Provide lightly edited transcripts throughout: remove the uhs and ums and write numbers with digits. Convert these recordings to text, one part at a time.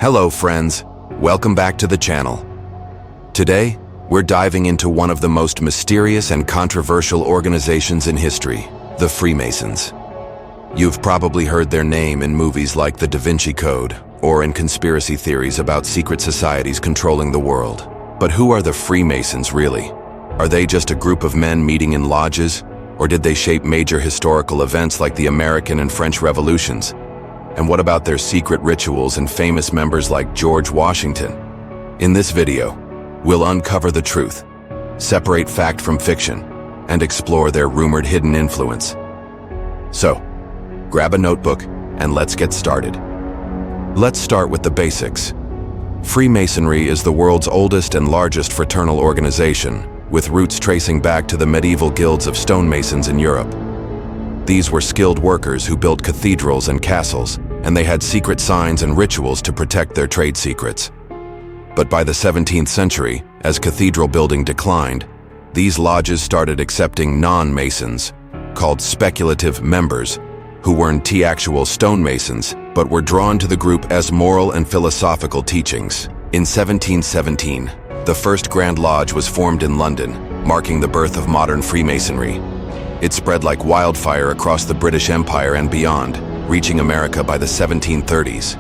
Hello friends, welcome back to the channel. Today, we're diving into one of the most mysterious and controversial organizations in history, the Freemasons. You've probably heard their name in movies like The Da Vinci Code or in conspiracy theories about secret societies controlling the world. But who are the Freemasons really? Are they just a group of men meeting in lodges, or did they shape major historical events like the American and French Revolutions? And what about their secret rituals and famous members like George Washington? In this video, we'll uncover the truth, separate fact from fiction, and explore their rumored hidden influence. So, grab a notebook and let's get started. Let's start with the basics. Freemasonry is the world's oldest and largest fraternal organization, with roots tracing back to the medieval guilds of stonemasons in Europe. These were skilled workers who built cathedrals and castles, and they had secret signs and rituals to protect their trade secrets. But by the 17th century, as cathedral building declined, these lodges started accepting non-masons, called speculative members, who weren't actual stonemasons, but were drawn to the group as moral and philosophical teachings. In 1717, the first Grand Lodge was formed in London, marking the birth of modern Freemasonry. It spread like wildfire across the British Empire and beyond, reaching America by the 1730s.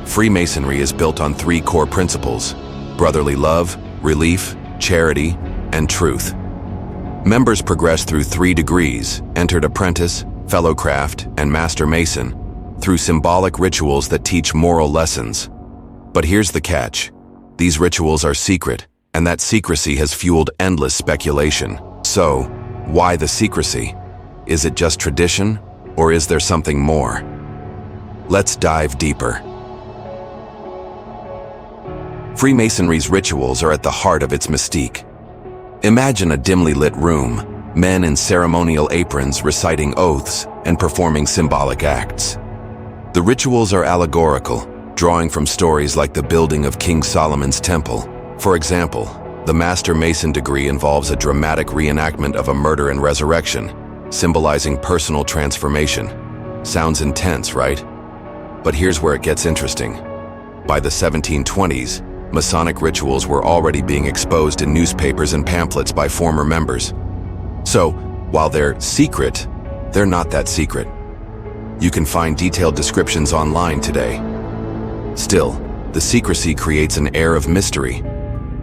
Freemasonry is built on three core principles: brotherly love, relief, charity, and truth. Members progress through 3 degrees, entered apprentice, fellow craft, and master mason, through symbolic rituals that teach moral lessons. But here's the catch. These rituals are secret, and that secrecy has fueled endless speculation. So, why the secrecy? Is it just tradition, or is there something more? Let's dive deeper. Freemasonry's rituals are at the heart of its mystique. Imagine a dimly lit room, men in ceremonial aprons reciting oaths and performing symbolic acts. The rituals are allegorical, drawing from stories like the building of King Solomon's temple. For example, the Master Mason degree involves a dramatic reenactment of a murder and resurrection, symbolizing personal transformation. Sounds intense, right? But here's where it gets interesting. By the 1720s, Masonic rituals were already being exposed in newspapers and pamphlets by former members. So, while they're secret, they're not that secret. You can find detailed descriptions online today. Still, the secrecy creates an air of mystery.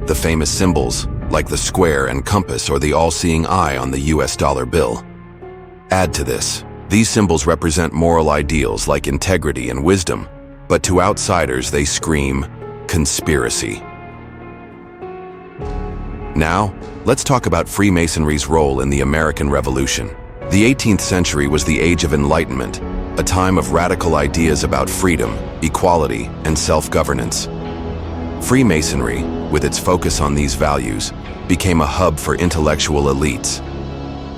The famous symbols, like the square and compass or the all-seeing eye on the US dollar bill. Add to this, these symbols represent moral ideals like integrity and wisdom, but to outsiders they scream conspiracy. Now, let's talk about Freemasonry's role in the American Revolution. The 18th century was the Age of Enlightenment, a time of radical ideas about freedom, equality, and self-governance. Freemasonry, with its focus on these values, became a hub for intellectual elites.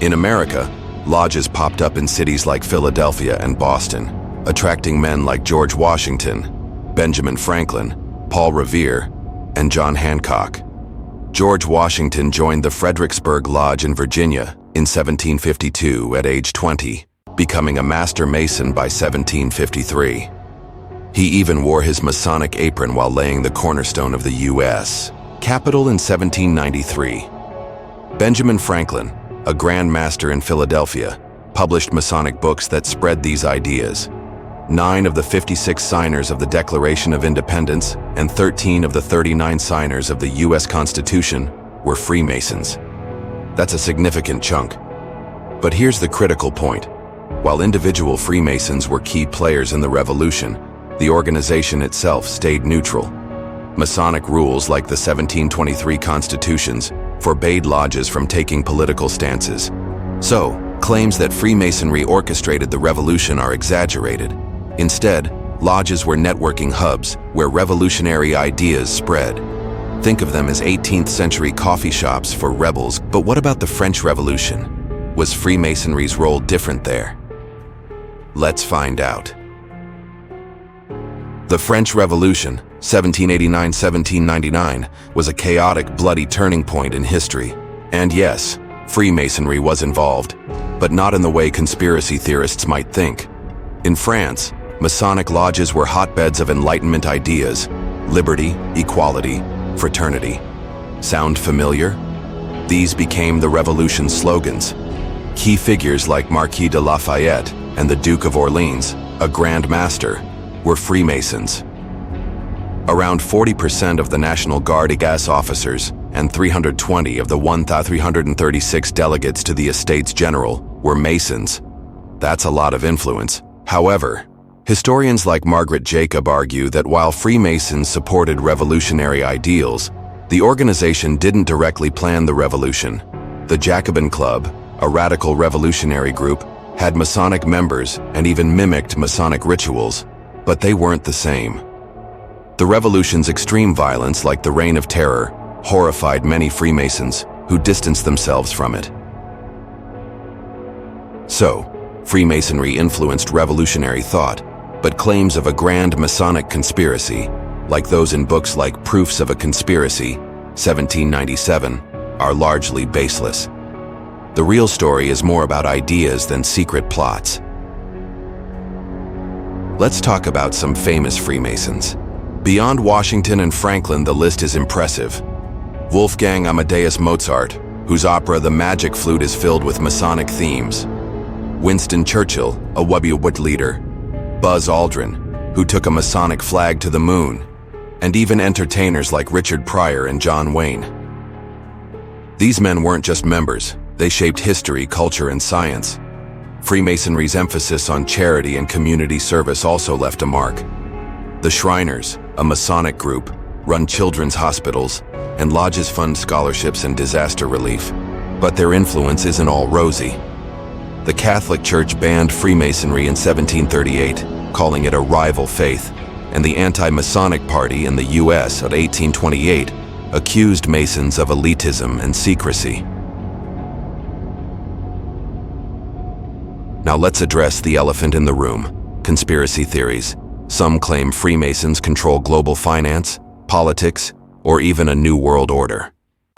In America, lodges popped up in cities like Philadelphia and Boston, attracting men like George Washington, Benjamin Franklin, Paul Revere, and John Hancock. George Washington joined the Fredericksburg Lodge in Virginia in 1752 at age 20, becoming a Master Mason by 1753. He even wore his Masonic apron while laying the cornerstone of the U.S. Capitol in 1793. Benjamin Franklin, a Grand Master in Philadelphia, published Masonic books that spread these ideas. 9 of the 56 signers of the Declaration of Independence and 13 of the 39 signers of the U.S. Constitution were Freemasons. That's a significant chunk. But here's the critical point. While individual Freemasons were key players in the Revolution, the organization itself stayed neutral. Masonic rules like the 1723 constitutions forbade lodges from taking political stances. So, claims that Freemasonry orchestrated the revolution are exaggerated. Instead, lodges were networking hubs where revolutionary ideas spread. Think of them as 18th century coffee shops for rebels. But what about the French Revolution? Was Freemasonry's role different there? Let's find out. The French Revolution, 1789-1799, was a chaotic, bloody turning point in history. And yes, Freemasonry was involved, but not in the way conspiracy theorists might think. In France, Masonic lodges were hotbeds of Enlightenment ideas: liberty, equality, fraternity. Sound familiar? These became the Revolution's slogans. Key figures like Marquis de Lafayette and the Duke of Orleans, a Grand Master, were Freemasons. Around 40% of the National Guard gas officers and 320 of the 1,336 delegates to the Estates General were Masons. That's a lot of influence. However, historians like Margaret Jacob argue that while Freemasons supported revolutionary ideals, the organization didn't directly plan the revolution. The Jacobin Club, a radical revolutionary group, had Masonic members and even mimicked Masonic rituals, but they weren't the same. The revolution's extreme violence, like the Reign of Terror, horrified many Freemasons who distanced themselves from it. So, Freemasonry influenced revolutionary thought, but claims of a grand Masonic conspiracy, like those in books like Proofs of a Conspiracy, 1797, are largely baseless. The real story is more about ideas than secret plots. Let's talk about some famous Freemasons. Beyond Washington and Franklin, the list is impressive. Wolfgang Amadeus Mozart, whose opera The Magic Flute is filled with Masonic themes. Winston Churchill, a WWT leader. Buzz Aldrin, who took a Masonic flag to the moon. And even entertainers like Richard Pryor and John Wayne. These men weren't just members, they shaped history, culture, and science. Freemasonry's emphasis on charity and community service also left a mark. The Shriners, a Masonic group, run children's hospitals, and lodges fund scholarships and disaster relief. But their influence isn't all rosy. The Catholic Church banned Freemasonry in 1738, calling it a rival faith, and the Anti-Masonic Party in the U.S. of 1828 accused Masons of elitism and secrecy. Now let's address the elephant in the room: conspiracy theories. Some claim Freemasons control global finance, politics, or even a new world order.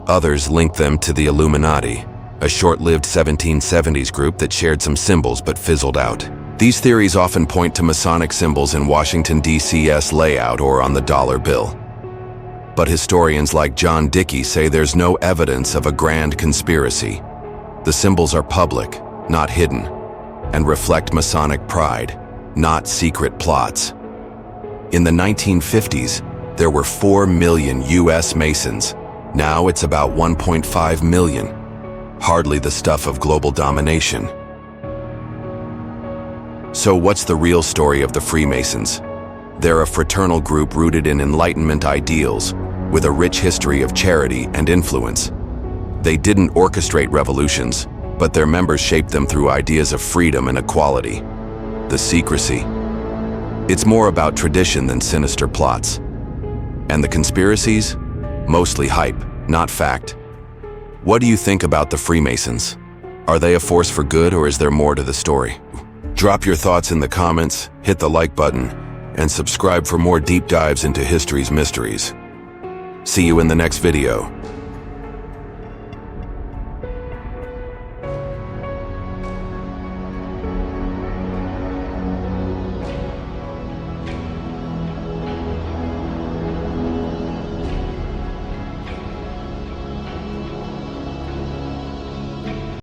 Others link them to the Illuminati, a short-lived 1770s group that shared some symbols but fizzled out. These theories often point to Masonic symbols in Washington, D.C.'s layout or on the dollar bill. But historians like John Dickey say there's no evidence of a grand conspiracy. The symbols are public, not hidden, and reflect Masonic pride, not secret plots. In the 1950s, there were 4 million U.S. Masons. Now it's about 1.5 million. Hardly the stuff of global domination. So what's the real story of the Freemasons? They're a fraternal group rooted in Enlightenment ideals, with a rich history of charity and influence. They didn't orchestrate revolutions, but their members shaped them through ideas of freedom and equality. The secrecy. It's more about tradition than sinister plots. And the conspiracies? Mostly hype, not fact. What do you think about the Freemasons? Are they a force for good, or is there more to the story? Drop your thoughts in the comments, hit the like button, and subscribe for more deep dives into history's mysteries. See you in the next video.